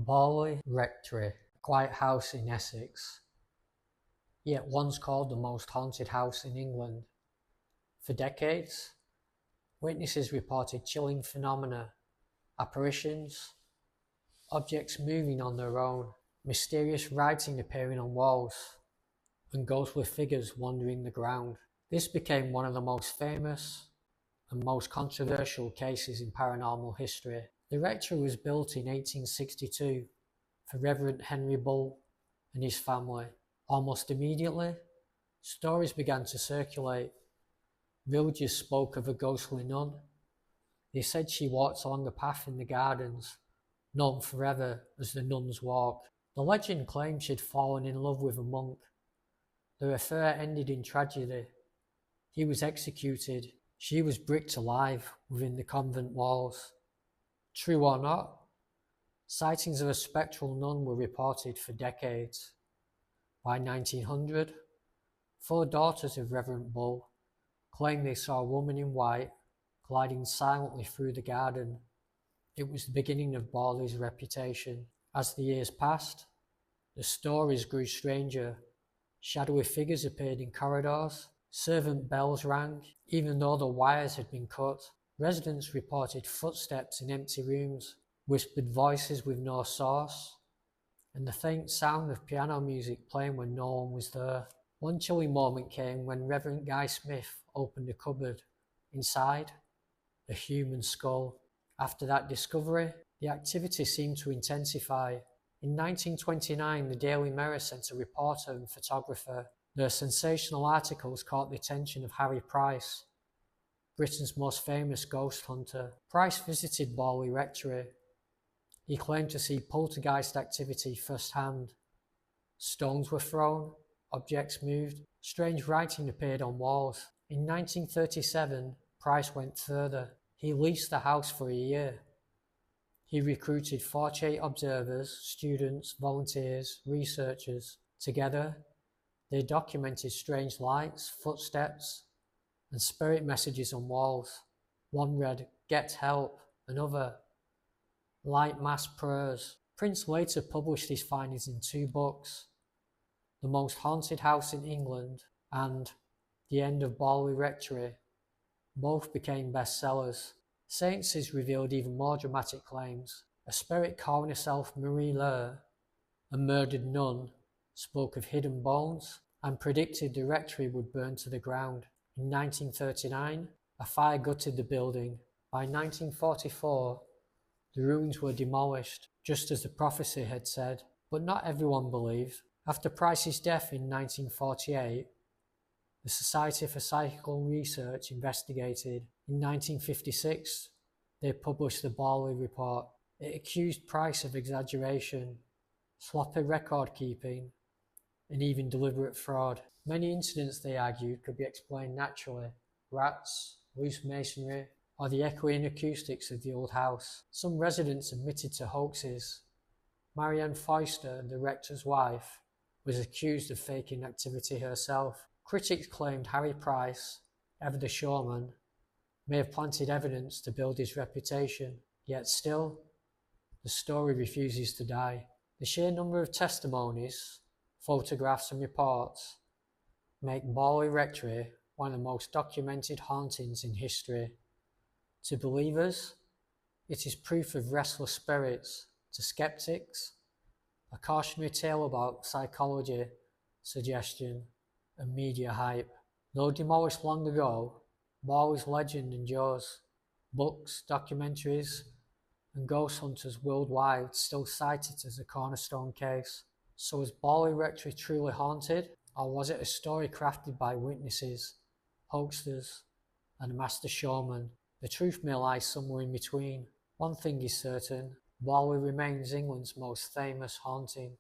Borley Rectory, a quiet house in Essex, yet once called the most haunted house in England. For decades, witnesses reported chilling phenomena, apparitions, objects moving on their own, mysterious writing appearing on walls, and ghostly figures wandering the ground. This became one of the most famous and most controversial cases in paranormal history. The rectory was built in 1862 for Reverend Henry Bull and his family. Almost immediately, stories began to circulate. Villagers spoke of a ghostly nun. They said she walked along a path in the gardens, known forever as the Nun's Walk. The legend claimed she'd fallen in love with a monk. Their affair ended in tragedy. He was executed. She was bricked alive within the convent walls. True or not, sightings of a spectral nun were reported for decades. By 1900, 4 daughters of Reverend Bull claimed they saw a woman in white gliding silently through the garden. It was the beginning of Borley's reputation. As the years passed, the stories grew stranger. Shadowy figures appeared in corridors. Servant bells rang, even though the wires had been cut. Residents reported footsteps in empty rooms, whispered voices with no source, and the faint sound of piano music playing when no one was there. One chilling moment came when Reverend Guy Smith opened a cupboard. Inside, a human skull. After that discovery, the activity seemed to intensify. In 1929, the Daily Mirror sent a reporter and photographer. Their sensational articles caught the attention of Harry Price, Britain's most famous ghost hunter. Price visited Borley Rectory. He claimed to see poltergeist activity firsthand. Stones were thrown, objects moved, strange writing appeared on walls. In 1937, Price went further. He leased the house for a year. He recruited 48 observers, students, volunteers, researchers. Together, they documented strange lights, footsteps, and spirit messages on walls. One read, "Get help," another, "Light mass prayers." Prince later published his findings in 2 books, The Most Haunted House in England and The End of Borley Rectory. Both became bestsellers. Seances revealed even more dramatic claims. A spirit calling herself Marie Lair, a murdered nun, spoke of hidden bones and predicted the rectory would burn to the ground. In 1939, a fire gutted the building. By 1944, the ruins were demolished, just as the prophecy had said. But not everyone believed. After Price's death in 1948, the Society for Psychical Research investigated. In 1956, they published the Borley Report. It accused Price of exaggeration, sloppy record keeping, and even deliberate fraud. Many incidents, they argued, could be explained naturally: rats, loose masonry, or the echoing acoustics of the old house. Some residents admitted to hoaxes. Marianne Foyster, the rector's wife, was accused of faking activity herself. Critics claimed Harry Price, ever the showman, may have planted evidence to build his reputation. Yet still, the story refuses to die. The sheer number of testimonies, photographs and reports make Borley Rectory one of the most documented hauntings in history. To believers, it is proof of restless spirits. To skeptics, a cautionary tale about psychology, suggestion, and media hype. Though demolished long ago, Borley's legend endures. Books, documentaries, and ghost hunters worldwide still cite it as a cornerstone case. So is Borley Rectory truly haunted, or was it a story crafted by witnesses, hoaxers, and a master showman? The truth may lie somewhere in between. One thing is certain: Borley remains England's most famous haunting.